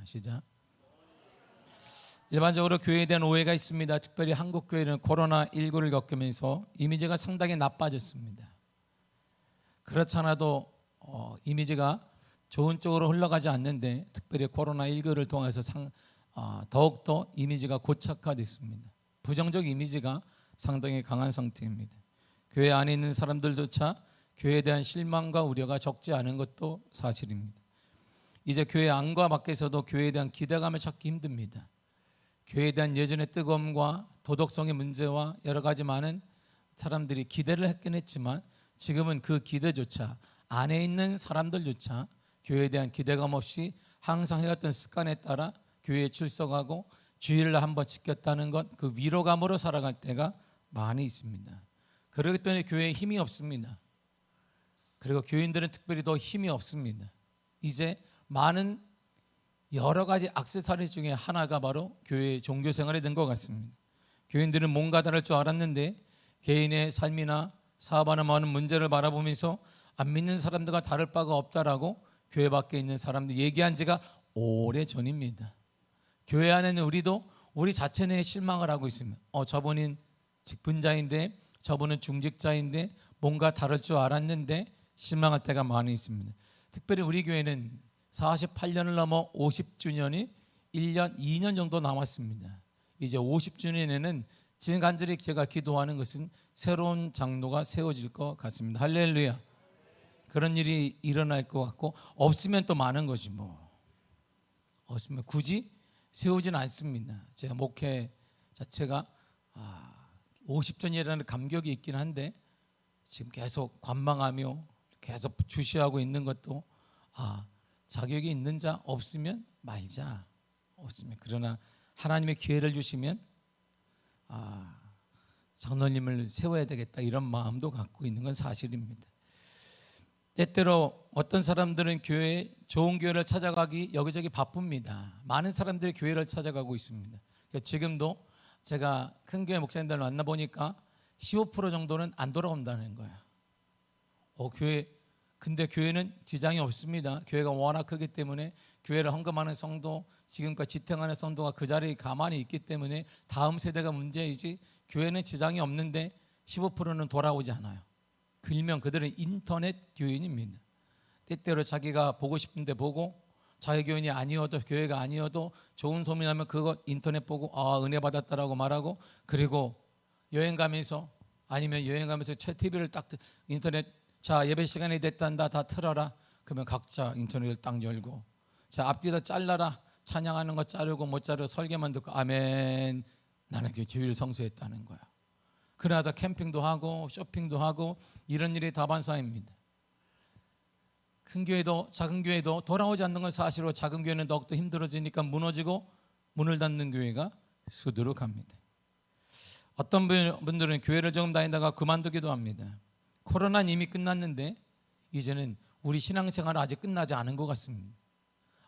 시작. 일반적으로 교회에 대한 오해가 있습니다. 특별히 한국 교회는 코로나19를 겪으면서 이미지가 상당히 나빠졌습니다. 그렇지 않아도 이미지가 좋은 쪽으로 흘러가지 않는데 특별히 코로나19를 통해서 더욱더 이미지가 고착화됐습니다. 부정적 이미지가 상당히 강한 상태입니다. 교회 안에 있는 사람들조차 교회에 대한 실망과 우려가 적지 않은 것도 사실입니다. 이제 교회 안과 밖에서도 교회에 대한 기대감을 찾기 힘듭니다. 교회에 대한 예전의 뜨거움과 도덕성의 문제와 여러 가지 많은 사람들이 기대를 했긴 했지만 지금은 그 기대조차 안에 있는 사람들조차 교회에 대한 기대감 없이 항상 해왔던 습관에 따라 교회에 출석하고 주일을 한번 지켰다는 것, 그 위로감으로 살아갈 때가 많이 있습니다. 그렇기 때문에 교회에 힘이 없습니다. 그리고 교인들은 특별히 더 힘이 없습니다. 이제 많은 여러 가지 액세서리 중에 하나가 바로 교회의 종교 생활이 된 것 같습니다. 교인들은 뭔가 다를 줄 알았는데 개인의 삶이나 사업하는 많은 문제를 바라보면서 안 믿는 사람들과 다를 바가 없다라고 교회 밖에 있는 사람들 얘기한 지가 오래 전입니다. 교회 안에는 우리도 우리 자체 내에 실망을 하고 있습니다. 저분은 직분자인데 저분은 중직자인데 뭔가 다를 줄 알았는데 실망할 때가 많이 있습니다. 특별히 우리 교회는 48년을 넘어 50주년이 1년, 2년 정도 남았습니다. 이제 50주년에는 지금 간절히 제가 기도하는 것은 새로운 장로가 세워질 것 같습니다. 할렐루야. 그런 일이 일어날 것 같고 없으면 또 많은 거지 뭐. 없으면 굳이 세우지는 않습니다. 제가 목회 자체가 50전이라는 감격이 있긴 한데 지금 계속 관망하며 계속 주시하고 있는 것도 자격이 있는 자 없으면 말자. 없으면 그러나 하나님의 기회를 주시면 장로님을 세워야 되겠다 이런 마음도 갖고 있는 건 사실입니다. 때때로 어떤 사람들은 좋은 교회를 찾아가기 여기저기 바쁩니다. 많은 사람들이 교회를 찾아가고 있습니다. 지금도 제가 큰 교회 목사님들 만나보니까 15% 정도는 안 돌아온다는 거예요. 근데 교회는 지장이 없습니다. 교회가 워낙 크기 때문에 교회를 헌금하는 성도, 지금까지 지탱하는 성도가 그 자리에 가만히 있기 때문에 다음 세대가 문제이지 교회는 지장이 없는데 15%는 돌아오지 않아요. 일명 그들은 인터넷 교인입니다. 때때로 자기가 보고 싶은데 보고 자기 교인이 아니어도 교회가 아니어도 좋은 소문이 나면 그거 인터넷 보고 은혜 받았다라고 말하고 그리고 여행 가면서 아니면 여행 가면서 TV를 딱 인터넷 자 예배 시간이 됐단다 다 틀어라 그러면 각자 인터넷을 딱 열고 자 앞뒤다 잘라라 찬양하는 거 자르고 못 자르고 설계만 듣고 아멘 나는 그 주일 성수했다는 거야. 그러다 캠핑도 하고 쇼핑도 하고 이런 일이 다반사입니다. 큰 교회도 작은 교회도 돌아오지 않는 건 사실로 작은 교회는 더욱더 힘들어지니까 무너지고 문을 닫는 교회가 수두룩합니다. 어떤 분들은 교회를 조금 다니다가 그만두기도 합니다. 코로나는 이미 끝났는데 이제는 우리 신앙생활은 아직 끝나지 않은 것 같습니다.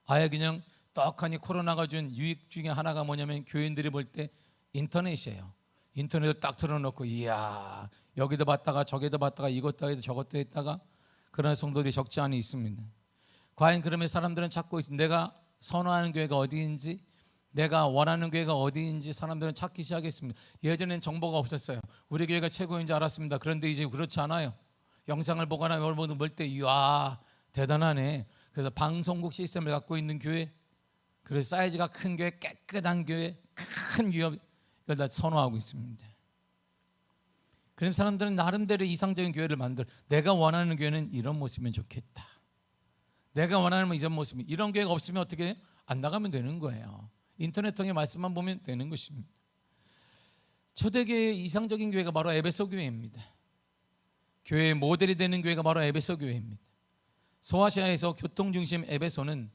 아예 그냥 떡하니 코로나가 준 유익 중에 하나가 뭐냐면 교인들이 볼 때 인터넷이에요. 인터넷을 딱 틀어놓고 이야 여기도 봤다가 저기도 봤다가 이것도 했다가 저것도 했다가 그런 성도들이 적지 않이 있습니다. 과연 그러면 사람들은 찾고 있습니다. 내가 선호하는 교회가 어디인지 내가 원하는 교회가 어디인지 사람들은 찾기 시작했습니다. 예전엔 정보가 없었어요. 우리 교회가 최고인 줄 알았습니다. 그런데 이제 그렇지 않아요. 영상을 보거나 여러분들 볼 때 이야 대단하네. 그래서 방송국 시스템을 갖고 있는 교회 그래서 사이즈가 큰 교회 깨끗한 교회 큰 기업 이걸 다 선호하고 있습니다. 그래서 사람들은 나름대로 이상적인 교회를 만들어 내가 원하는 교회는 이런 모습이면 좋겠다. 내가 원하는 이런 모습이 이런 교회가 없으면 어떻게 해요? 안 나가면 되는 거예요. 인터넷 통해 말씀만 보면 되는 것입니다. 초대교회의 이상적인 교회가 바로 에베소 교회입니다. 교회의 모델이 되는 교회가 바로 에베소 교회입니다. 소아시아에서 교통중심 에베소는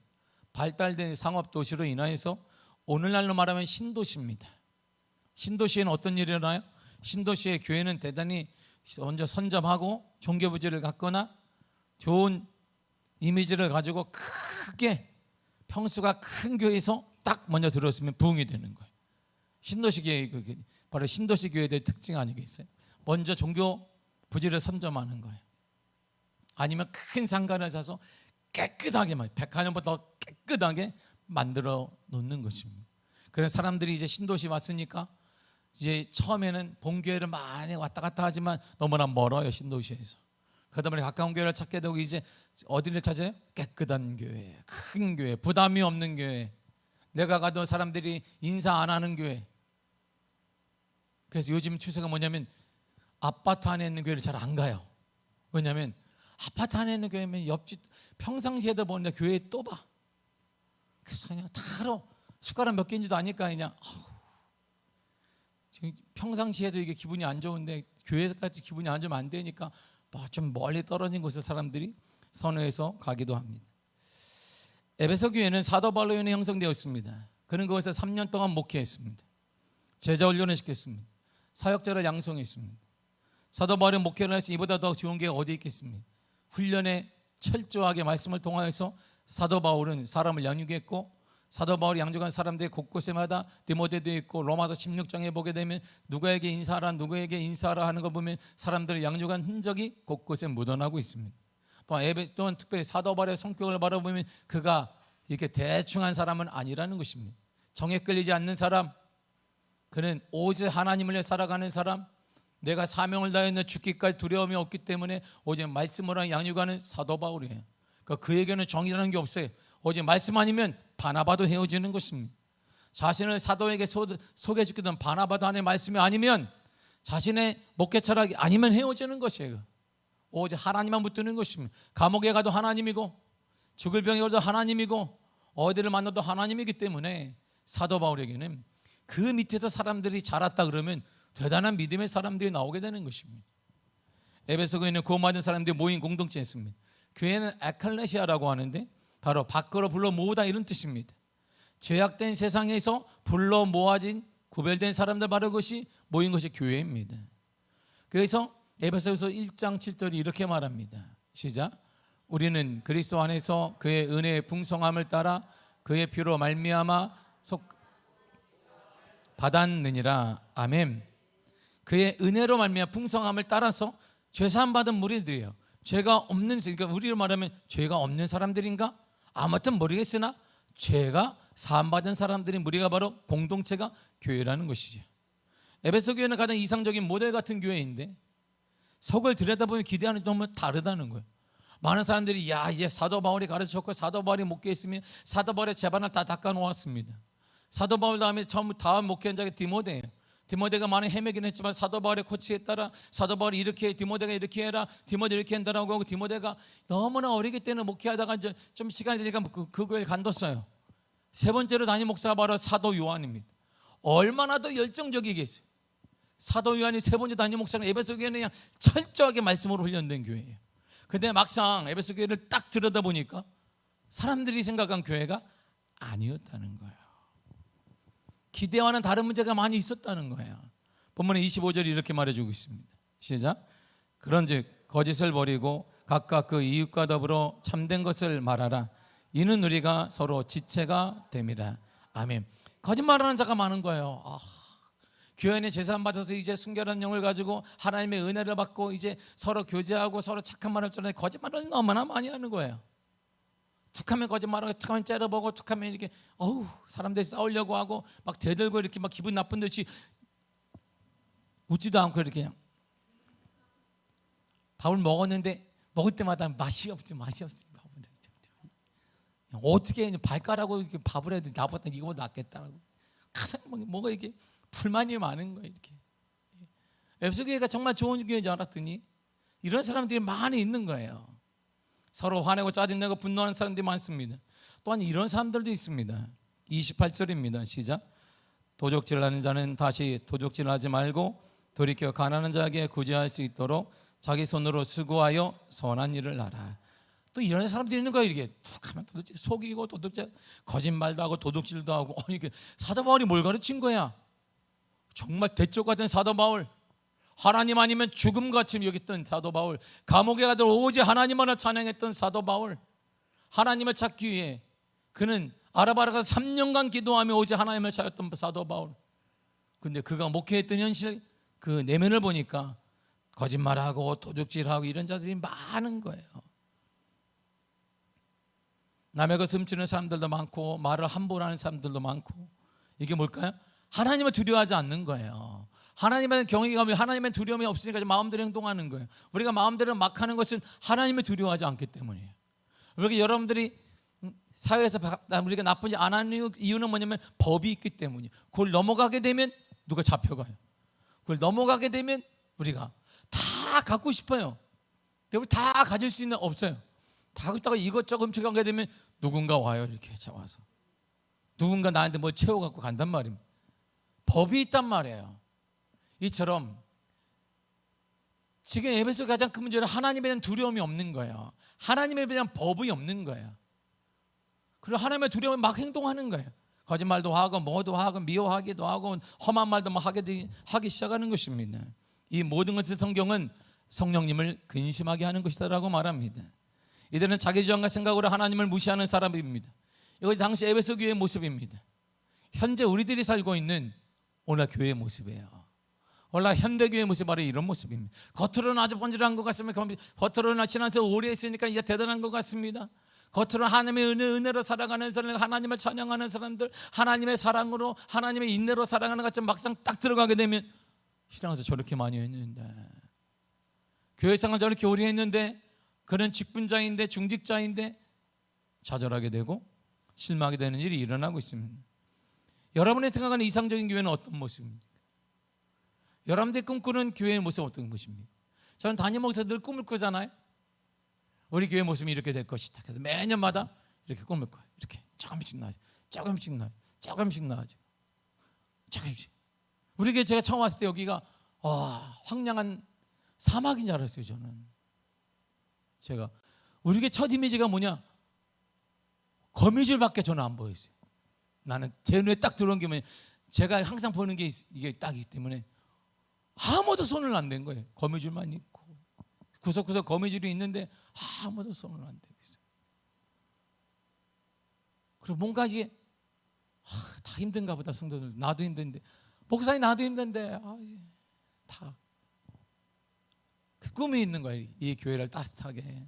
발달된 상업도시로 인하여서 오늘날로 말하면 신도시입니다. 신도시에는 어떤 일이 일어나요? 신도시의 교회는 대단히 먼저 선점하고 종교부지를 갖거나 좋은 이미지를 가지고 크게 평수가 큰 교회에서 딱 먼저 들어섰으면 부흥이 되는 거예요. 신도시 교회 바로 신도시 교회들의 특징 아니겠어요? 먼저 종교 부지를 선점하는 거예요. 아니면 큰 상가를 사서 깨끗하게 백화점보다 더 깨끗하게 만들어 놓는 것입니다. 그래서 사람들이 이제 신도시 왔으니까 이제 처음에는 본교회를 많이 왔다 갔다 하지만 너무나 멀어요, 신도시에서. 그러다 보니 가까운 교회를 찾게 되고 이제 어디를 찾아요? 깨끗한 교회, 큰 교회, 부담이 없는 교회, 내가 가도 사람들이 인사 안 하는 교회. 그래서 요즘 추세가 뭐냐면 아파트 안에 있는 교회를 잘 안 가요. 왜냐하면 아파트 안에 있는 교회면 옆집 평상시에도 보는데 교회에 또 봐. 그래서 그냥 다로 숟가락 몇 개인지도 아니까 그냥 지금 평상시에도 이게 기분이 안 좋은데 교회까지 기분이 안 좋으면 안 되니까 뭐 좀 멀리 떨어진 곳에 사람들이 선호해서 가기도 합니다. 에베소 교회는 사도 바울로 인해 형성되었습니다. 그는 그곳에 3년 동안 목회했습니다. 제자 훈련을 시켰습니다. 사역자를 양성했습니다. 사도 바울의 목회를 해서 이보다 더 좋은 게 어디 있겠습니까? 훈련에 철저하게 말씀을 통하여서 사도 바울은 사람을 양육했고, 사도 바울이 양육한 사람들이 곳곳에마다 디모데도 있고, 로마서 16장에 보게 되면 누구에게 인사하라 누구에게 인사하라 하는 거 보면 사람들을 양육한 흔적이 곳곳에 묻어나고 있습니다. 또한 특별히 사도 바울의 성격을 바라보면 그가 이렇게 대충한 사람은 아니라는 것입니다. 정에 끌리지 않는 사람, 그는 오직 하나님을 위해 살아가는 사람, 내가 사명을 다했는데 죽기까지 두려움이 없기 때문에 오직 말씀으로 양육하는 사도 바울이에요. 그러니까 그에게는 정이라는 게 없어요. 오직 말씀 아니면 바나바도 헤어지는 것입니다. 자신을 사도에게 소개시키던 바나바도 안에 말씀이 아니면, 자신의 목회 철학이 아니면 헤어지는 것이에요. 오직 하나님만 붙드는 것입니다. 감옥에 가도 하나님이고, 죽을 병에 걸려도 하나님이고, 어디를 만나도 하나님이기 때문에 사도 바울에게는 그 밑에서 사람들이 자랐다 그러면 대단한 믿음의 사람들이 나오게 되는 것입니다. 에베소 교회는 구원받은 사람들이 모인 공동체였습니다. 교회는 에클레시아라고 하는데 바로 밖으로 불러 모으다 이런 뜻입니다. 죄악된 세상에서 불러 모아진 구별된 사람들, 바로 그것이 모인 것이 교회입니다. 그래서 에베소서 1장 7절이 이렇게 말합니다. 시작. 우리는 그리스도 안에서 그의 은혜의 풍성함을 따라 그의 피로 말미암아 받았느니라. 아멘. 그의 은혜로 말미암아 풍성함을 따라서 죄사함 받은 무리들이에요. 죄가 없는, 그러니까 우리로 말하면 죄가 없는 사람들인가? 아무튼 모르겠으나 죄가 사함 받은 사람들의 무리가 바로 공동체가 교회라는 것이죠. 에베소 교회는 가장 이상적인 모델 같은 교회인데 속을 들여다보면 기대하는 게 너무 다르다는 거예요. 많은 사람들이 이제 사도 바울이 가르쳤고 사도 바울이 목회했으면 사도 바울의 재반을 다 닦아 놓았습니다. 사도 바울 다음에 다음 목회한 자가 디모데예요. 디모데가 많이 헤매긴 했지만 사도 바울의 코치에 따라 사도 바울이 이렇게 해, 디모데가 이렇게 해라, 디모데 이렇게 한다라고 하고, 디모데가 너무나 어리기 때문에 목회하다가 이제 좀 시간이 되니까 그 교회를 간뒀어요. 세 번째로 담임 목사가 바로 사도 요한입니다. 얼마나 더 열정적이겠어요. 사도 요한이 세 번째 담임 목사는 에베소 교회는 그냥 철저하게 말씀으로 훈련된 교회예요. 근데 막상 에베소 교회를 딱 들여다보니까 사람들이 생각한 교회가 아니었다는 거예요. 기대와는 다른 문제가 많이 있었다는 거예요. 본문의 25절이 이렇게 말해주고 있습니다. 시작. 그런즉 거짓을 버리고 각각 그 이웃과 더불어 참된 것을 말하라. 이는 우리가 서로 지체가 됨이라. 아멘. 거짓말하는 자가 많은 거예요. 교회 안에 제사함 받아서 이제 순결한 영을 가지고 하나님의 은혜를 받고 이제 서로 교제하고 서로 착한 말을 전해 거짓말을 너무나 많이 하는 거예요. 툭하면 거짓말하고 툭하면 째려보고 툭하면 이렇게 사람들이 싸우려고 하고 막 대들고 이렇게 막 기분 나쁜 듯이 웃지도 않고 이렇게 그냥 밥을 먹었는데 먹을 때마다 맛이 없지. 어떻게 발가락으로 이렇게 밥을 해도 나보다 이거보다 낫겠다라고 가장 뭐가 이게 불만이 많은 거예요. 이렇게 에베소 교회가 정말 좋은 교회인 줄 알았더니 이런 사람들이 많이 있는 거예요. 서로 화내고 짜증내고 분노하는 사람들이 많습니다. 또한 이런 사람들도 있습니다. 28절입니다. 시작. 도적질하는 자는 다시 도적질하지 말고 돌이켜 가난한 자에게 구제할 수 있도록 자기 손으로 수고하여 선한 일을 하라. 또 이런 사람들이 있는 거예요. 이렇게 툭하면 도둑질, 속이고 도둑질, 거짓말도 하고 도둑질도 하고. 이게 사도 바울이 뭘 가르친 거야? 정말 대쪽 같은 사도 바울, 하나님 아니면 죽음같이 여겼던 사도 바울, 감옥에 가도 오직 하나님만을 찬양했던 사도 바울, 하나님을 찾기 위해 그는 아라바라 가서 3년간 기도하며 오직 하나님을 찾았던 사도 바울. 근데 그가 목회했던 현실, 그 내면을 보니까 거짓말하고 도둑질하고 이런 자들이 많은 거예요. 남의 것을 훔치는 사람들도 많고 말을 함부로 하는 사람들도 많고, 이게 뭘까요? 하나님을 두려워하지 않는 거예요. 하나님의 경외감이, 하나님의 두려움이 없으니까 마음대로 행동하는 거예요. 우리가 마음대로 막 하는 것은 하나님을 두려워하지 않기 때문이에요. 그렇게 여러분들이 사회에서 우리가 나쁜지 안 하는 이유는 뭐냐면 법이 있기 때문이에요. 그걸 넘어가게 되면 누가 잡혀가요. 그걸 넘어가게 되면 우리가 다 갖고 싶어요. 우리 다 가질 수 있는 없어요. 다 갖다가 이것저것 훔쳐가게 되면 누군가 와요. 이렇게 잡아서 누군가 나한테 뭘 채워갖고 간단 말입니다. 법이 있단 말이에요. 이처럼 지금 에베소 가장 큰 문제는 하나님에 대한 두려움이 없는 거예요. 하나님에 대한 법이 없는 거예요. 그리고 하나님의 두려움에 막 행동하는 거예요. 거짓말도 하고 뭐도 하고 미워하기도 하고 험한 말도 막 하기 시작하는 것입니다. 이 모든 것을 성경은 성령님을 근심하게 하는 것이다라고 말합니다. 이들은 자기 주장과 생각으로 하나님을 무시하는 사람입니다. 이것이 당시 에베소 교회의 모습입니다. 현재 우리들이 살고 있는 오늘 교회의 모습이에요. 오늘 현대교회의 모습이 바로 이런 모습입니다. 겉으로는 아주 번질한 것 같습니다. 겉으로는 신앙생활 오래 했으니까 이제 대단한 것 같습니다. 겉으로는 하나님의 은혜로 살아가는 사람, 하나님을 찬양하는 사람들, 하나님의 사랑으로, 하나님의 인내로 살아가는 것처럼 막상 딱 들어가게 되면 신앙에서 저렇게 많이 했는데, 교회생활 저렇게 오래 했는데, 그런 직분자인데 중직자인데 좌절하게 되고 실망하게 되는 일이 일어나고 있습니다. 여러분의 생각하는 이상적인 교회는 어떤 모습입니까? 여러분들이 꿈꾸는 교회의 모습은 어떤 것입니까? 저는 담임 목사들 늘 꿈을 꾸잖아요. 우리 교회 모습이 이렇게 될 것이다. 그래서 매년마다 이렇게 꿈을 꿔요. 이렇게 조금씩 나아져, 조금씩 나아져, 조금씩 나아져, 조금씩. 우리 교회 제가 처음 왔을 때 여기가 황량한 사막인 줄 알았어요. 제가 우리 교회 첫 이미지가 뭐냐? 거미줄밖에 저는 안 보였어요. 나는 제 눈에 딱 들어온 게 뭐냐? 제가 항상 보는 게 이게 딱이기 때문에 아무도 손을 안 댄 거예요. 거미줄만 있고 구석구석 거미줄이 있는데 아무도 손을 안 대고 있어요. 그리고 뭔가 이게 다 힘든가 보다. 성도들 나도 힘든데, 목사님 나도 힘든데 다 그 꿈이 있는 거예요. 이 교회를 따뜻하게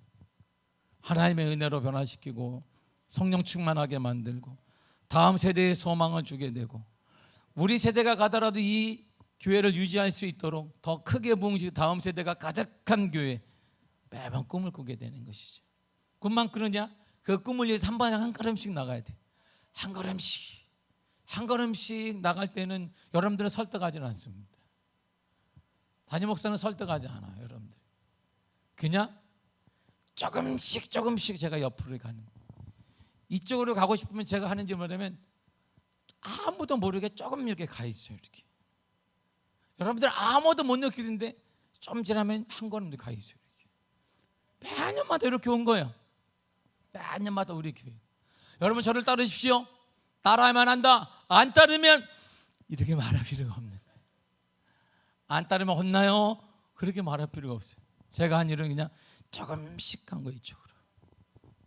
하나님의 은혜로 변화시키고 성령 충만하게 만들고 다음 세대에 소망을 주게 되고, 우리 세대가 가더라도 이 교회를 유지할 수 있도록 더 크게 부흥시키고 다음 세대가 가득한 교회, 매번 꿈을 꾸게 되는 것이죠. 꿈만 꾸느냐? 그 꿈을 위해서 한 번에 한 걸음씩 나가야 돼. 한 걸음씩 나갈 때는 여러분들은 설득하지는 않습니다. 담임 목사는 설득하지 않아요. 여러분들 그냥 조금씩 제가 옆으로 가는 거예요. 이쪽으로 가고 싶으면 제가 하는지 뭐냐면 아무도 모르게 조금 이렇게 가 있어요. 이렇게 여러분들 아무도 못 느끼는데 좀 지나면 한 걸음 가 있어요. 이렇게 매년마다 이렇게 온 거예요. 매년마다 우리 교회. 여러분 저를 따르십시오. 따라야만 한다. 안 따르면 이렇게 말할 필요가 없는 거예요. 안 따르면 혼나요. 그렇게 말할 필요가 없어요. 제가 한 일은 그냥 조금씩 간 거예요. 이쪽으로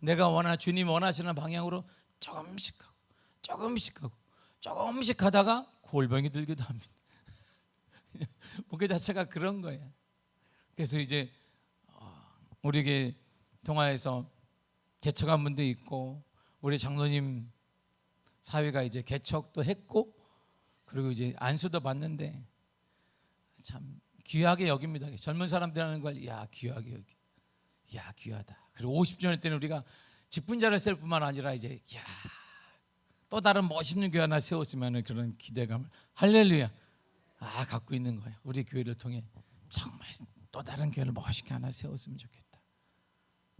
내가 원하는, 주님이 원하시는 방향으로 조금씩 가고 조금씩 가다가 골병이 들기도 합니다. 목회 자체가 그런 거예요. 그래서 이제 우리 교회 동아에서 개척한 분도 있고, 우리 장로님 사회가 이제 개척도 했고, 그리고 이제 안수도 받는데 참 귀하게 여깁니다. 젊은 사람들 하는 걸 귀하게 여기. 귀하다. 그리고 50주년 때는 우리가 직분자를 세울 뿐만 아니라 이제 또 다른 멋있는 교회 하나 세웠으면 그런 기대감을 할렐루야 갖고 있는 거예요. 우리 교회를 통해 정말 또 다른 교회를 멋있게 하나 세웠으면 좋겠다.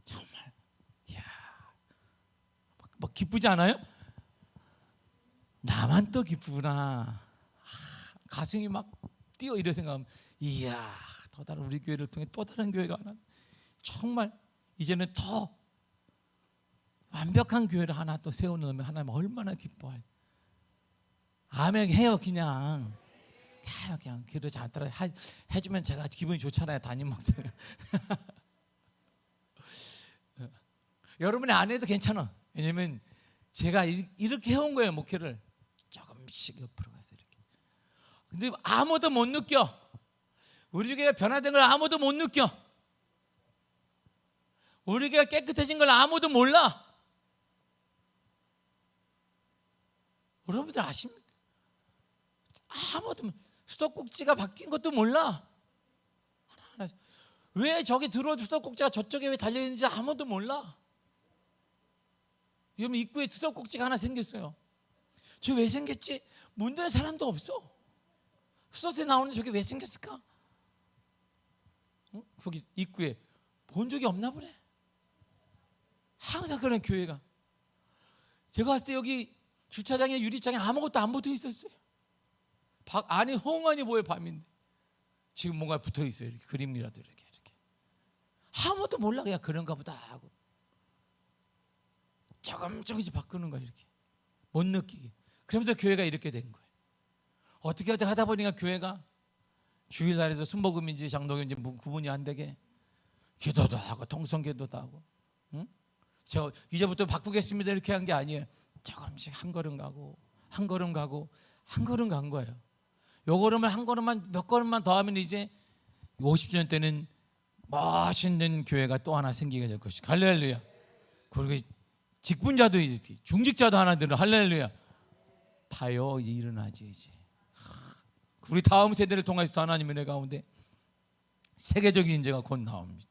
정말 뭐 기쁘지 않아요? 나만 또 기쁘구나. 가슴이 막 뛰어 이런 생각하면 또 다른 우리 교회를 통해 또 다른 교회가 하나, 정말 이제는 더 완벽한 교회를 하나 또 세워놓으면 하나님 얼마나 기뻐할. 아멘 해요. 그냥 그러지 않더라 해주면 제가 기분이 좋잖아요. 담임 목사가. 여러분이 안 해도 괜찮아. 왜냐면 제가 이렇게 해온 거예요. 목회를 조금씩 옆으로 가서 이렇게. 근데 아무도 못 느껴. 우리 교회가 변화된 걸 아무도 못 느껴. 우리 교회가 깨끗해진 걸 아무도 몰라. 여러분들 아십니까? 아무도 수도꼭지가 바뀐 것도 몰라. 왜 저기 들어올 수도꼭지가 저쪽에 왜 달려있는지 아무도 몰라. 여러분 입구에 수도꼭지가 하나 생겼어요. 저 왜 생겼지? 문 닫는 사람도 없어. 수도세 나오는데 저게 왜 생겼을까? 거기 입구에 본 적이 없나 보네. 항상 그런 교회가. 제가 봤을 때 여기 주차장에 유리창에 아무것도 안 붙어 있었어요. 안이 헝하니 보여. 밤인데 지금 뭔가 붙어 있어요. 이렇게 그림이라도 이렇게 아무도 몰라. 그냥 그런가 보다 하고 조금씩 바꾸는 거야. 이렇게 못 느끼게. 그러면서 교회가 이렇게 된 거예요. 어떻게 하다 보니까 교회가 주일날에도 순복음인지 장독인지 구분이 안 되게 기도도 하고 통성기도도 하고, 응? 제가 이제부터 바꾸겠습니다 이렇게 한 게 아니에요. 조금씩 한 걸음 가고 한 걸음 가고 한 걸음 간 거예요. 요 걸음을 한 걸음만 몇 걸음만 더 하면 이제 50주년 때는 멋있는 교회가 또 하나 생기게 될 것이고, 할렐루야. 그리고 직분자도 중직자도 하나 들어, 할렐루야. 봐요, 이제 일어나지. 이제 우리 다음 세대를 통해서 하나님의 은혜 가운데 세계적인 인재가 곧 나옵니다.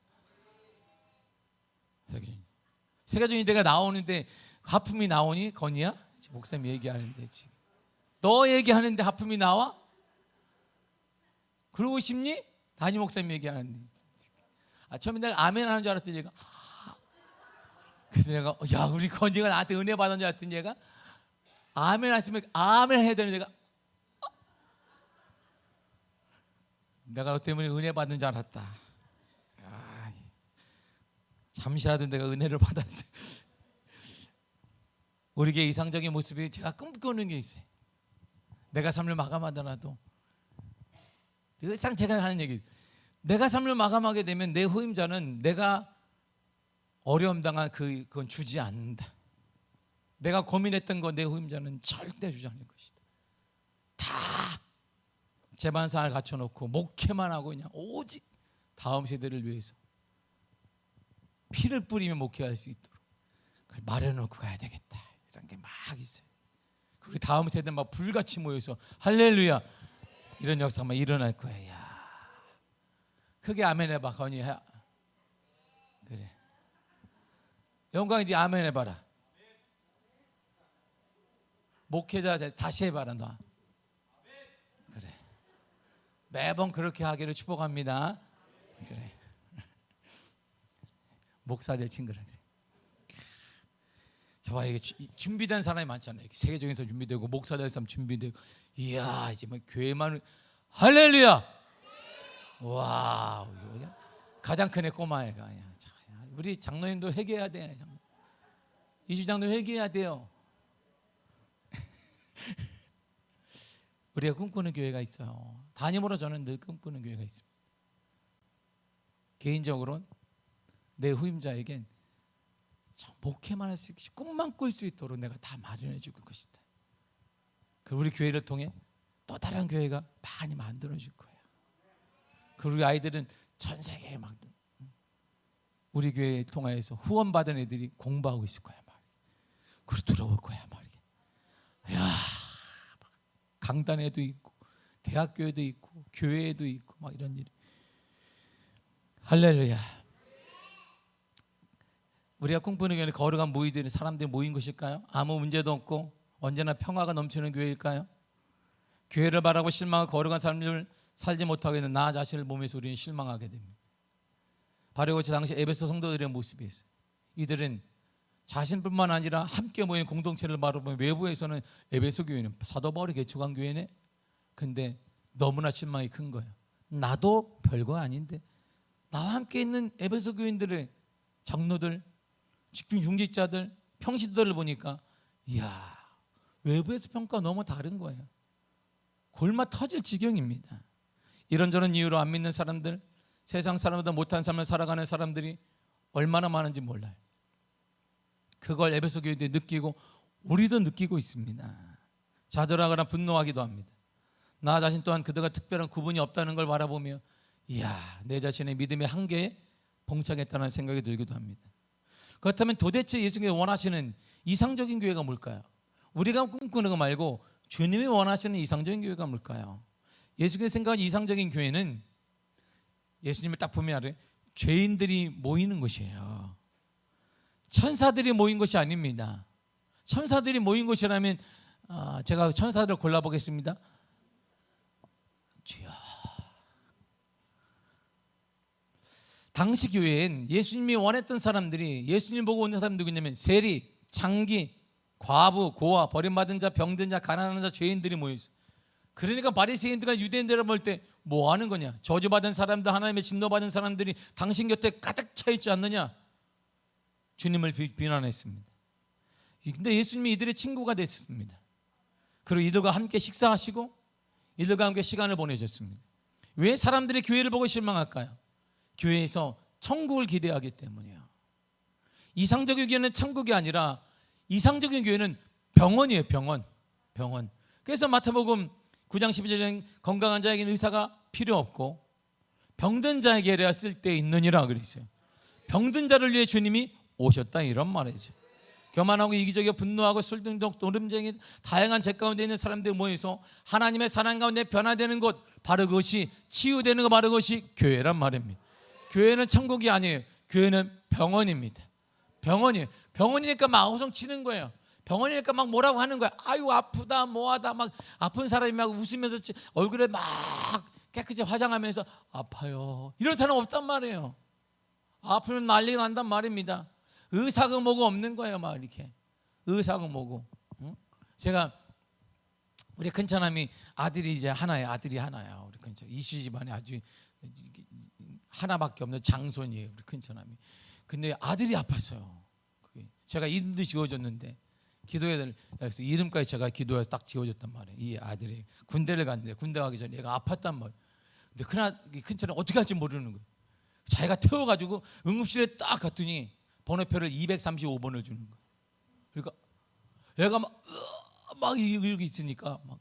세계적인 인재가 나오는데 하품이 나오니 건이야? 목사님 얘기하는데 지금 너 얘기하는데 하품이 나와? 그러고 싶니? 담임 목사님 얘기하는데. 처음에 내가 아멘 하는 줄 알았더니 얘가 그래서 내가 야 우리 건이가 나한테 은혜 받은 줄 알았더니 얘가 아멘 하시면 아멘 해야 되는 내가 너 때문에 은혜 받는 줄 알았다. 잠시라도 내가 은혜를 받았어요. 우리 교회 이상적인 모습이 제가 꿈꾸는 게 있어요. 내가 삶을 마감하더라도 항상 제가 하는 얘기, 내가 삶을 마감하게 되면 내 후임자는 내가 어려움 당한 그건 주지 않는다. 내가 고민했던 거 내 후임자는 절대 주지 않을 것이다. 다 재반상을 갖춰놓고 목회만 하고 그냥 오직 다음 세대를 위해서 피를 뿌리며 목회할 수 있도록 마련해놓고 가야 되겠다. 이런 게 막 있어요. 그리고 다음 세대 막 불같이 모여서 할렐루야 이런 역사가 막 일어날 거예요. 야. 크게 아멘 해봐. 건이 해. 그래. 영광이 네 아멘 해봐라. 목회자 다시 해봐라. 너. 그래. 매번 그렇게 하기를 축복합니다. 그래. 목사들 친구라 그래. 와, 이게 준비된 사람이 많잖아요. 세계적에서 준비되고 목사될 사람 준비되고. 이야 이제 뭐 교회만 할렐루야. 와 가장 큰 애 꼬마애가 우리 장로님도 회개해야 돼. 이주장도 회개해야 돼요. 우리가 꿈꾸는 교회가 있어요. 담임으로 저는 늘 꿈꾸는 교회가 있습니다. 개인적으로는 내 후임자에겐 목회만 할 수 있게 꿈만 꿀 수 있도록 내가 다 마련해 줄 것이다. 그리고 우리 교회를 통해 또 다른 교회가 많이 만들어 줄 거예요. 그리고 우리 아이들은 전 세계에 막 우리 교회 통해서 후원받은 애들이 공부하고 있을 거야. 막. 그리고 들어올 거야. 막. 야, 강단에도 있고 대학교에도 있고 교회에도 있고 막 이런 일이. 할렐루야. 우리가 꿈꾸는 교회는 거룩한 모이들은 사람들이 모인 것일까요? 아무 문제도 없고 언제나 평화가 넘치는 교회일까요? 교회를 바라고 실망하고 거룩한 삶을 살지 못하게 되는 나 자신을 보면서 우리는 실망하게 됩니다. 바로 그 당시 에베소 성도들의 모습이었어요. 이들은 자신뿐만 아니라 함께 모인 공동체를 바라보면 외부에서는 에베소 교회는 사도 바울이 개척한 교회네. 근데 너무나 실망이 큰 거예요. 나도 별거 아닌데 나와 함께 있는 에베소 교인들의 장로들, 직분 중직자들, 평신도들을 보니까 이야 외부에서 평가가 너무 다른 거예요. 골마 터질 지경입니다. 이런저런 이유로 안 믿는 사람들, 세상 사람보다 못한 삶을 살아가는 사람들이 얼마나 많은지 몰라요. 그걸 에베소 교회들이 느끼고 우리도 느끼고 있습니다. 좌절하거나 분노하기도 합니다. 나 자신 또한 그들과 특별한 구분이 없다는 걸 바라보며 이야 내 자신의 믿음의 한계에 봉착했다는 생각이 들기도 합니다. 그렇다면 도대체 예수님이 원하시는 이상적인 교회가 뭘까요? 우리가 꿈꾸는 거 말고 주님이 원하시는 이상적인 교회가 뭘까요? 예수님이 생각하는 이상적인 교회는 예수님을 딱 보면 알아요. 죄인들이 모이는 곳이에요. 천사들이 모인 곳이 아닙니다. 천사들이 모인 곳이라면 제가 천사들을 골라보겠습니다. 주여. 당시 교회엔 예수님이 원했던 사람들이, 예수님 보고 오는 사람들이 누구냐면 세리, 창기, 과부, 고아, 버림받은 자, 병든 자, 가난한 자, 죄인들이 모여있어요. 그러니까 바리새인들과 유대인들을 볼 때 뭐 하는 거냐? 저주받은 사람들, 하나님의 진노받은 사람들이 당신 곁에 가득 차 있지 않느냐? 주님을 비난했습니다. 근데 예수님이 이들의 친구가 됐습니다. 그리고 이들과 함께 식사하시고 이들과 함께 시간을 보내셨습니다. 왜 사람들이 교회를 보고 실망할까요? 교회에서 천국을 기대하기 때문이에요. 이상적인 교회는 천국이 아니라 이상적인 교회는 병원이에요. 병원. 그래서 마태복음 9장 12절에는 건강한 자에게는 의사가 필요 없고 병든 자에게 쓸 때 있느니라 그랬어요. 병든 자를 위해 주님이 오셨다, 이런 말이죠. 교만하고 이기적이고 분노하고 술중독, 노름쟁이, 다양한 죄 가운데 있는 사람들이 모여서 하나님의 사랑 가운데 변화되는 곳, 바로 그것이 치유되는 것, 바로 그것이 교회란 말입니다. 교회는 천국이 아니에요. 교회는 병원입니다. 병원이에요. 병원이니까 막 아우성 치는 거예요. 병원이니까 막 뭐라고 하는 거야. 아유 아프다 뭐하다, 막 아픈 사람이 막 웃으면서 얼굴에 막 깨끗이 화장하면서 아파요, 이런 사람 없단 말이에요. 아프면 난리가 난단 말입니다. 의사가 뭐고 없는 거예요. 막 이렇게 의사가 뭐고. 제가 우리 큰처남이 아들이 이제 하나예요. 아들이 하나야. 우리 큰처 이씨 집안에 아주 하나밖에 없는 장손이에요, 우리 큰처남이. 근데 아들이 아팠어요. 제가 이름도 지어줬는데 기도해야 될, 그래서 이름까지 제가 기도해서 딱 지어줬단 말이에요. 이 아들이 군대를 갔는데 군대 가기 전에 얘가 아팠단 말이에요. 근데 큰처남 어떻게 할지 모르는 거예요. 자기가 태워가지고 응급실에 딱 갔더니 번호표를 235번을 주는 거예요. 그러니까 얘가 막 이렇게 있으니까 막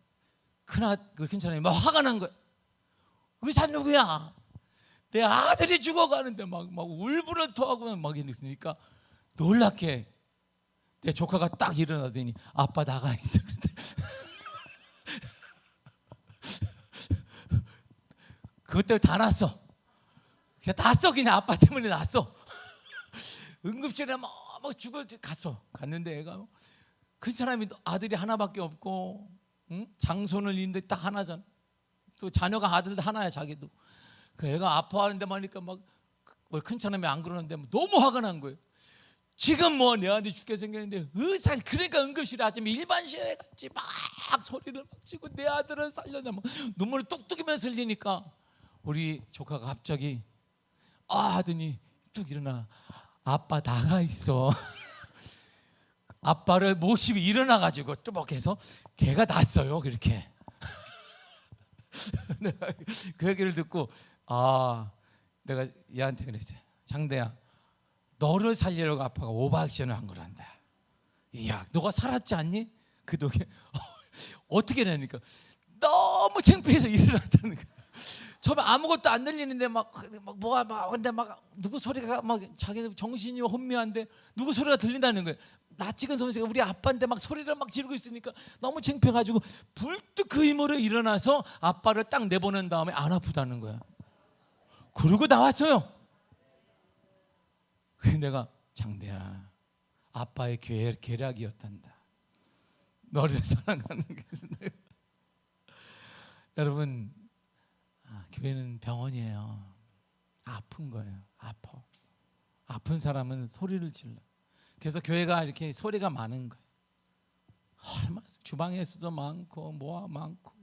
큰처남이 막 화가 난 거예요. 의사 누구야? 내 아들이 죽어가는데 막 울분을 토하고 막 이러니까 놀랍게 내 조카가 딱 일어나더니 아빠 나가 있어. 그것 때문에 다 났어. 그냥 났어. 그냥 아빠 때문에 났어. 응급실에 막 죽을 때 갔는데 애가 큰 사람이 아들이 하나밖에 없고, 장손을 잃는데 딱 하나잖아. 또 자녀가 아들도 하나야, 자기도. 그 애가 아파하는데 말니까 막 큰 사람이 안 그러는데 너무 화가 난 거예요. 지금 뭐 내 아들이 죽게 생겼는데 의사, 그러니까 응급실에 아침에 일반실에 갔지 막 소리를 막 치고 내 아들을 살려냐 막 눈물을 뚝뚝이면서 흘리니까 우리 조카가 갑자기 하더니 뚝 일어나. 아빠 나가 있어. 아빠를 모시고 일어나가지고 뚜벅해서 걔가 났어요. 그렇게. 그 얘기를 듣고 내가 얘한테 그랬어요. 장대야, 너를 살리려고 아빠가 오버액션을 한 거란다. 이야, 너가 살았지 않니? 그 덕에 어떻게 되니까 너무 창피해서 일어났다는 거야. 처음에 아무것도 안 들리는데 근데 누구 소리가 자기는 정신이 혼미한데 누구 소리가 들린다는 거예요. 나 찍은 선수가 우리 아빠인데 막 소리를 막 지르고 있으니까 너무 창피해가지고 불뚝 그 힘으로 일어나서 아빠를 딱 내보낸 다음에 안 아프다는 거야. 그러고 나왔어요. 그래서 내가 장대야, 아빠의 계략이었단다. 너를 사랑하는 게. 여러분, 교회는 병원이에요. 아픈 거예요. 아픈 사람은 소리를 질러. 그래서 교회가 이렇게 소리가 많은 거예요. 얼마나 주방에서도 많고 많고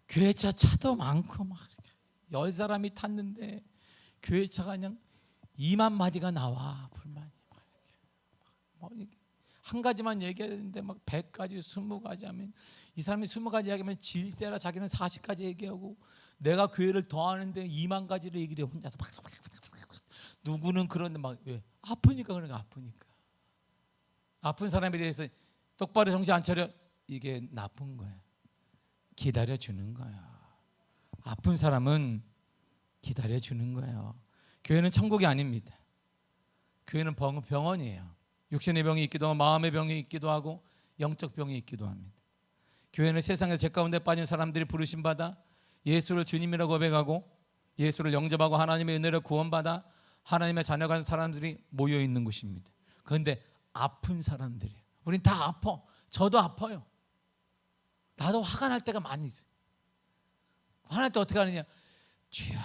교회차 차도 많고 막 10사람이 탔는데 교회차가 그냥 2만 마디가 나와. 불만이 막 이렇게 한 가지만 얘기하는데 막 100가지 20가지 하면 이 사람이 20가지 얘기하면 질세라 자기는 40가지 얘기하고 내가 교회를 더 하는데 2만 가지를 얘기를 해 혼자서 막 누구는 그런데 막 왜? 아프니까. 그러니까 아프니까. 아픈 사람에 대해서 똑바로 정신 안 차려. 이게 나쁜 거예요. 기다려주는 거예요. 아픈 사람은 기다려주는 거예요. 교회는 천국이 아닙니다. 교회는 병원이에요. 육신의 병이 있기도 하고 마음의 병이 있기도 하고 영적 병이 있기도 합니다. 교회는 세상의 죄 가운데 빠진 사람들이 부르심 받아 예수를 주님이라고 고백하고 예수를 영접하고 하나님의 은혜를 구원받아 하나님의 자녀가 된 사람들이 모여 있는 곳입니다. 그런데 아픈 사람들이에요. 우린 다 아파. 저도 아파요. 나도 화가 날 때가 많이 있어요. 화날 때 어떻게 하느냐? 주여.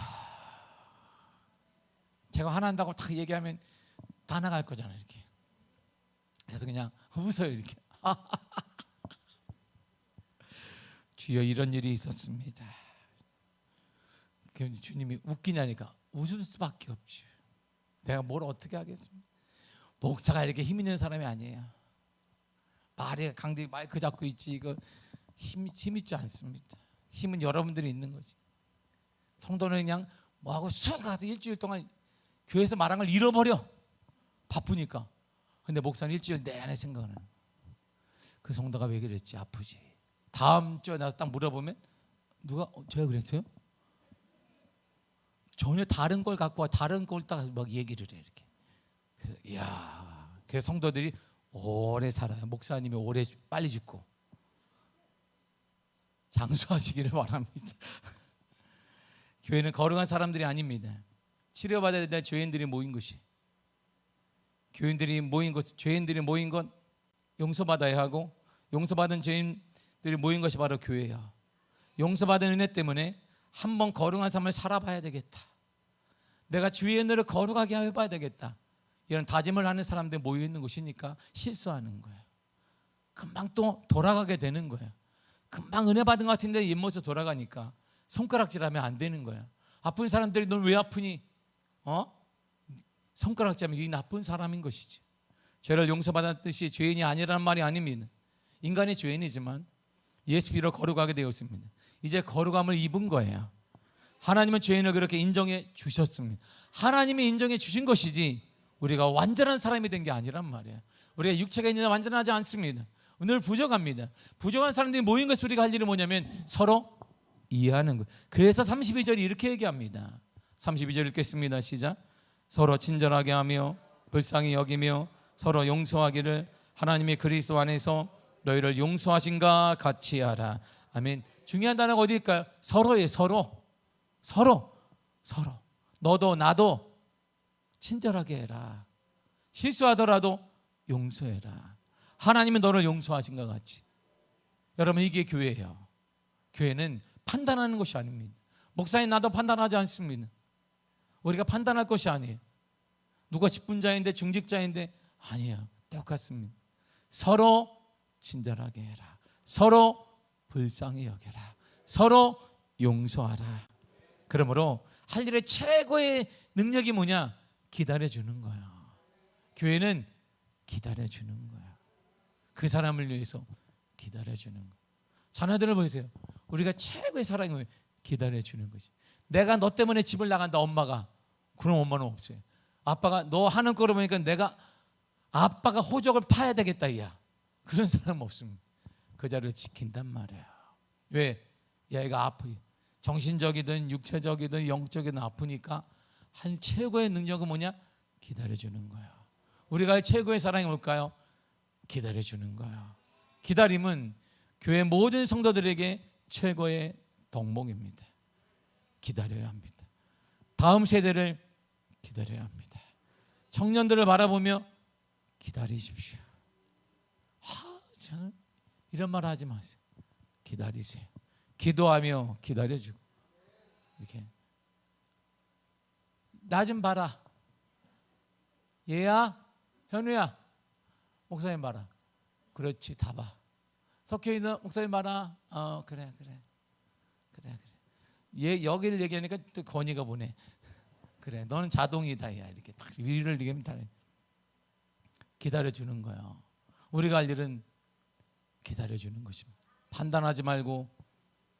제가 화난다고 딱 얘기하면 다 나갈 거잖아요. 이렇게. 그래서 그냥 웃어요. 이렇게. 주여, 이런 일이 있었습니다. 주님이 웃기냐니까 웃을 수밖에 없지. 내가 뭘 어떻게 하겠습니까? 목사가 이렇게 힘 있는 사람이 아니에요. 말에 강대히 마이크 잡고 있지. 이거 힘 있지 않습니다. 힘은 여러분들이 있는 거지. 성도는 그냥 뭐하고 쑥 가서 일주일 동안 교회에서 말한 걸 잃어버려. 바쁘니까. 근데 목사는 일주일 내내 생각하는 거야. 그 성도가 왜 그랬지? 아프지. 다음 주에 나서 딱 물어보면 누가 제가 그랬어요? 전혀 다른 걸 갖고 와. 다른 걸 딱 막 얘기를 해. 이렇게. 그래서 이야, 그래서 성도들이 오래 살아요. 목사님이 오래 빨리 죽고 장수하시기를 바랍니다. 교회는 거룩한 사람들이 아닙니다. 치료받아야 될 죄인들이 모인 것이. 교인들이 모인 것, 죄인들이 모인 것 용서받아야 하고 용서받은 죄인들이 모인 것이 바로 교회야. 용서받은 은혜 때문에 한번 거룩한 삶을 살아봐야 되겠다. 내가 주의 은혜를 거룩하게 해봐야 되겠다. 이런 다짐을 하는 사람들이 모여 있는 곳이니까 실수하는 거예요. 금방 또 돌아가게 되는 거예요. 금방 은혜 받은 것 같은데 옛모습 돌아가니까 손가락질하면 안 되는 거예요. 아픈 사람들이 넌 왜 아프니? 손가락질하면 이 나쁜 사람인 것이지. 죄를 용서받았듯이 죄인이 아니라는 말이 아닙니다. 인간이 죄인이지만 예수 피로 거룩하게 되었습니다. 이제 거룩함을 입은 거예요. 하나님은 죄인을 그렇게 인정해 주셨습니다. 하나님이 인정해 주신 것이지 우리가 완전한 사람이 된 게 아니란 말이에요. 우리가 육체가 있는 한 완전하지 않습니다. 늘 부족합니다. 부족한 사람들이 모인 것을 우리가 할 일이 뭐냐면 서로 이해하는 거예요. 그래서 32절이 이렇게 얘기합니다. 32절 읽겠습니다. 시작. 서로 친절하게 하며 불쌍히 여기며 서로 용서하기를 하나님이 그리스도 안에서 너희를 용서하신가 같이 하라. 아멘. 중요한 단어가 어디일까요? 서로예요. 서로. 너도 나도 친절하게 해라. 실수하더라도 용서해라. 하나님은 너를 용서하신 것 같이. 여러분, 이게 교회예요. 교회는 판단하는 것이 아닙니다. 목사님, 나도 판단하지 않습니다. 우리가 판단할 것이 아니에요. 누가 직분자인데 중직자인데 아니에요. 똑같습니다. 서로 친절하게 해라. 서로 불쌍히 여겨라. 서로 용서하라. 그러므로 할 일의 최고의 능력이 뭐냐? 기다려주는 거예요. 교회는 기다려주는 거예요. 그 사람을 위해서 기다려주는 거예요. 자녀들을 보세요. 우리가 최고의 사랑이 뭐예요? 기다려주는 것이. 내가 너 때문에 집을 나간다, 엄마가. 그럼 엄마는 없어요. 아빠가 너 하는 거를 보니까 내가 아빠가 호적을 파야 되겠다, 야. 그런 사람은 없습니다. 그 자리를 지킨단 말이에요. 왜? 얘가 아프게 정신적이든 육체적이든 영적이든 아프니까 한 최고의 능력은 뭐냐? 기다려주는 거예요. 우리가 할 최고의 사랑이 뭘까요? 기다려주는 거예요. 기다림은 교회 모든 성도들에게 최고의 덕목입니다. 기다려야 합니다. 다음 세대를 기다려야 합니다. 청년들을 바라보며 기다리십시오. 저는 이런 말 하지 마세요. 기다리세요. 기도하며 기다려주고 이렇게 나 좀 봐라. 얘야, 현우야, 목사님 봐라. 그렇지, 다 봐. 석현이 너 목사님 봐라. 그래. 얘 여기를 얘기하니까 또 건이가 보내. 그래, 너는 자동이다, 야. 이렇게 딱 위를 얘기하면 다 기다려주는 거예요. 우리가 할 일은 기다려주는 것입니다. 판단하지 말고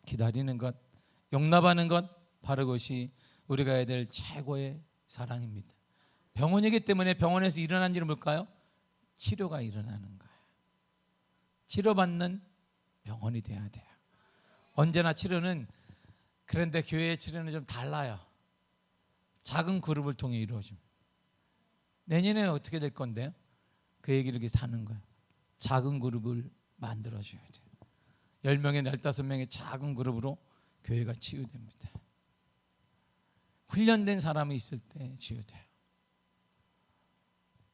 기다리는 것, 용납하는 것, 바로 그것이 우리가 해야 될 최고의 사랑입니다. 병원이기 때문에 병원에서 일어난 일은 뭘까요? 치료가 일어나는 거예요. 치료받는 병원이 돼야 돼요. 언제나 치료는, 그런데 교회의 치료는 좀 달라요. 작은 그룹을 통해 이루어집니다. 내년에 어떻게 될 건데요? 그 얘기를 이렇게 사는 거예요. 작은 그룹을 만들어줘야 돼요. 10명에 15명의 작은 그룹으로 교회가 치유됩니다. 훈련된 사람이 있을 때 치유돼요.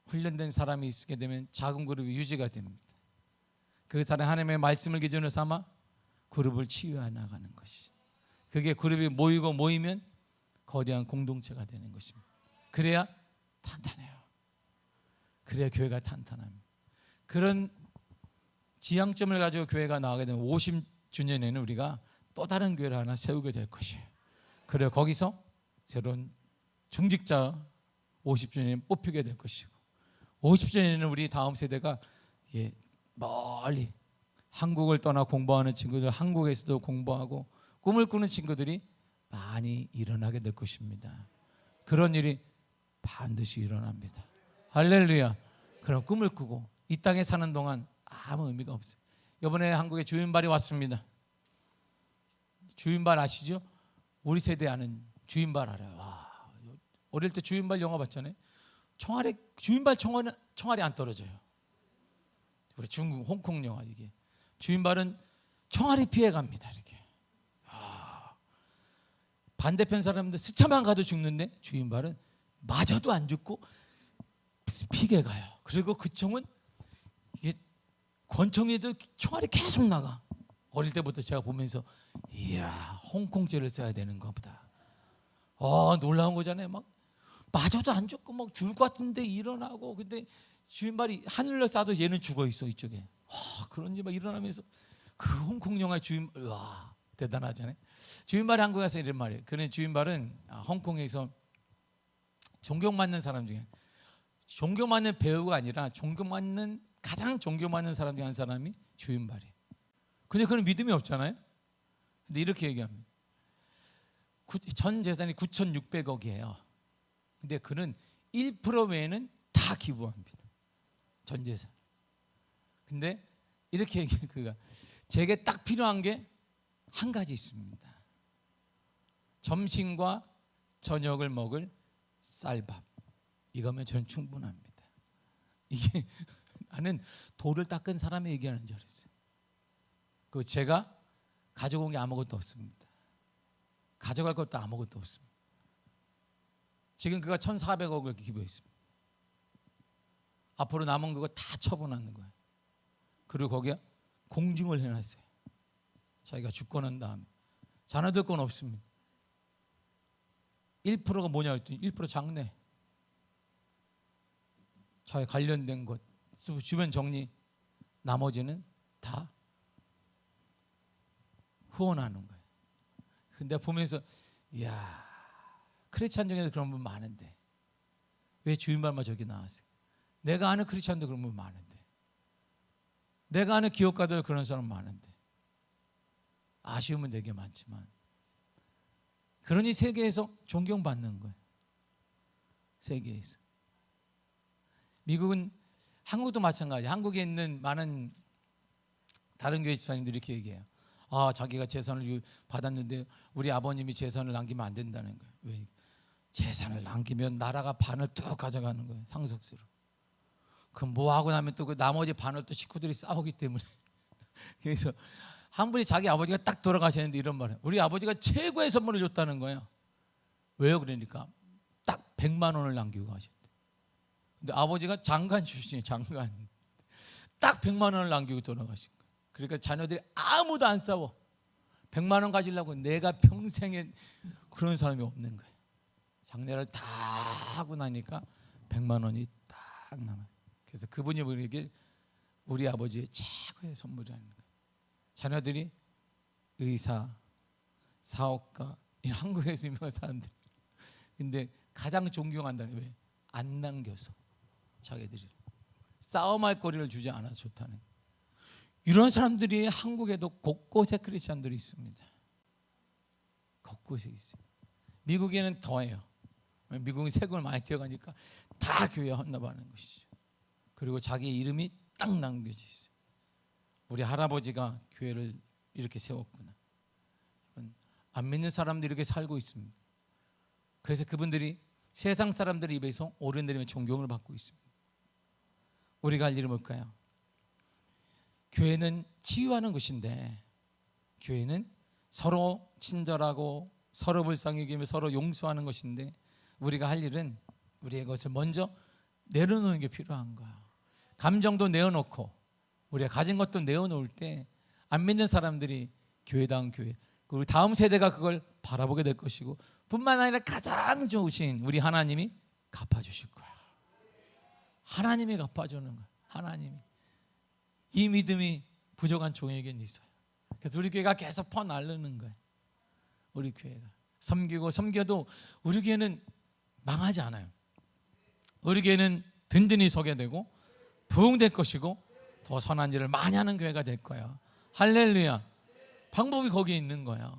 훈련된 사람이 있게 되면 작은 그룹이 유지가 됩니다. 그 사람 하나님의 말씀을 기준으로 삼아 그룹을 치유해 나가는 것이, 그게 그룹이 모이면 거대한 공동체가 되는 것입니다. 그래야 탄탄해요. 그래야 교회가 탄탄합니다. 그런 지향점을 가지고 교회가 나가게 되면 50주년에는 우리가 또 다른 교회를 하나 세우게 될 것이에요. 그래 거기서 새로운 중직자 50주년에 뽑히게 될 것이고, 50주년에는 우리 다음 세대가 멀리 한국을 떠나 공부하는 친구들, 한국에서도 공부하고 꿈을 꾸는 친구들이 많이 일어나게 될 것입니다. 그런 일이 반드시 일어납니다. 할렐루야. 그런 꿈을 꾸고 이 땅에 사는 동안 아무 의미가 없어요. 이번에 한국에 주윤발이 왔습니다. 주윤발 아시죠? 우리 세대 아는 주윤발 알아요. 와, 어릴 때 주윤발 영화 봤잖아요. 주윤발 총알이 안 떨어져요. 우리 중국 홍콩 영화. 이게 주윤발은 총알이 피해갑니다. 이렇게. 반대편 사람들 스쳐만 가도 죽는데 주윤발은 맞아도 안 죽고 피게 가요. 그리고 그 총은 이게 권총에도 총알이 계속 나가. 어릴 때부터 제가 보면서 이야, 홍콩제를 써야 되는가 보다. 놀라운 거잖아요. 막 맞아도 안 죽고 막 죽을 것 같은데 일어나고. 근데 주인발이 하늘로 쏴도 얘는 죽어 있어 이쪽에. 그런 일 막 일어나면서 그 홍콩 영화 주인발, 와 대단하잖아요. 주인발이 한국에 와서 이런 말이에요. 그는 주인발은 홍콩에서 존경받는 사람 중에, 존경받는 배우가 아니라 가장 존경받는 사람 중에 한 사람이 주인발이에요. 근데 그는 믿음이 없잖아요. 근데 이렇게 얘기합니다. 전 재산이 9,600억이에요. 근데 그는 1% 외에는 다 기부합니다. 전 재산. 근데 이렇게 얘기해요. 그가 제게 딱 필요한 게 한 가지 있습니다. 점심과 저녁을 먹을 쌀밥. 이거면 저는 충분합니다. 이게 나는 돌을 닦은 사람이 얘기하는 줄 알았어요. 그 제가 가져온 게 아무것도 없습니다. 가져갈 것도 아무것도 없습니다. 지금 그가 1,400억을 기부했습니다. 앞으로 남은 그거 다 처분하는 거예요. 그리고 거기에 공증을 해놨어요. 자기가 죽고 난 다음에 자녀들 건 없습니다. 1%가 뭐냐 했더니 1% 장래, 자기 관련된 것, 주변 정리, 나머지는 다 후원하는 거예요. 근데 보면서 이야, 크리스찬 중에도 그런 분 많은데 왜 주인발만 저기 나왔어요? 내가 아는 크리스찬도 그런 분 많은데, 내가 아는 기업가들 그런 사람 많은데, 아쉬움은 되게 많지만 그러니 세계에서 존경받는 거예요. 세계에서. 미국은, 한국도 마찬가지예요. 한국에 있는 많은 다른 교회 집사님들이 이렇게 얘기해요. 자기가 재산을 받았는데 우리 아버님이 재산을 남기면 안 된다는 거예요. 왜? 재산을 남기면 나라가 반을 뚝 가져가는 거예요. 상속세로. 그럼 뭐 하고 나면 또 그 나머지 반을 또 식구들이 싸우기 때문에. 그래서 한 분이 자기 아버지가 딱 돌아가셨는데 이런 말을 해요. 우리 아버지가 최고의 선물을 줬다는 거예요. 왜요? 그러니까 딱 100만 원을 남기고 가셨대. 근데 아버지가 장관 출신이에요. 장관. 딱 100만 원을 남기고 돌아가신 거예요. 그러니까 자녀들이 아무도 안 싸워. 100만 원 가지려고 내가 평생에 그런 사람이 없는 거예요. 장례를 다 하고 나니까 100만 원이 딱 남아요. 그래서 그분이 우리에게 우리 아버지의 최고의 선물이라는 거예요. 자녀들이 의사, 사업가, 한국에서 유명한 사람들. 근데 가장 존경한다는 게 왜? 안 남겨서 자기들이 싸움할 거리를 주지 않아서 좋다는. 이런 사람들이 한국에도 곳곳에 크리스찬들이 있습니다. 곳곳에 있어요. 미국에는 더해요. 미국은 세금을 많이 떼어가니까 다 교회에 헌납하는 것이죠. 그리고 자기의 이름이 딱 남겨져 있어요. 우리 할아버지가 교회를 이렇게 세웠구나. 안 믿는 사람들이 이렇게 살고 있습니다. 그래서 그분들이 세상 사람들 입에서 오르내리며 존경을 받고 있습니다. 우리가 할 일은 뭘까요? 교회는 치유하는 곳인데, 교회는 서로 친절하고 서로 불쌍히 여기며 서로 용서하는 것인데, 우리가 할 일은 우리의 것을 먼저 내려놓는 게 필요한 거야. 감정도 내어놓고 우리가 가진 것도 내어놓을 때 안 믿는 사람들이 교회다운 교회, 그리고 다음 세대가 그걸 바라보게 될 것이고, 뿐만 아니라 가장 좋으신 우리 하나님이 갚아주실 거야. 하나님이 갚아주는 거야. 하나님이. 이 믿음이 부족한 종에게는 있어요. 그래서 우리 교회가 계속 퍼나르는 거예요. 우리 교회가 섬겨도 우리 교회는 망하지 않아요. 우리 교회는 든든히 서게 되고 부흥될 것이고 더 선한 일을 많이 하는 교회가 될 거예요. 할렐루야. 방법이 거기에 있는 거야.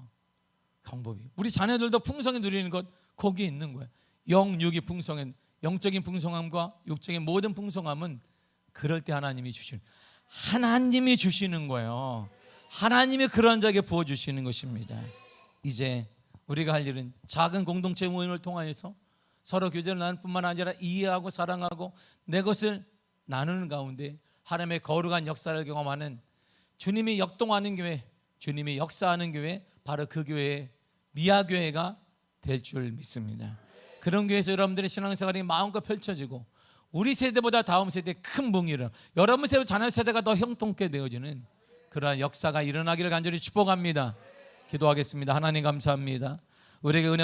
방법이. 우리 자녀들도 풍성히 누리는 것 거기에 있는 거야. 영육이 풍성한, 영적인 풍성함과 육적인 모든 풍성함은 그럴 때 하나님이 주시는 거예요. 하나님이 그런 자에게 부어주시는 것입니다. 이제 우리가 할 일은 작은 공동체 모임을 통하여서 서로 교제를 나눌 뿐만 아니라 이해하고 사랑하고 내 것을 나누는 가운데 하나님의 거룩한 역사를 경험하는, 주님이 역동하는 교회, 주님이 역사하는 교회, 바로 그 교회의 미아교회가 될 줄 믿습니다. 그런 교회에서 여러분들의 신앙생활이 마음껏 펼쳐지고 우리 세대보다 다음 세대에 큰 봉이를, 여러분 세대 자녀 세대가 더 형통케 되어지는 그러한 역사가 일어나기를 간절히 축복합니다. 기도하겠습니다. 하나님 감사합니다. 우리에게 은혜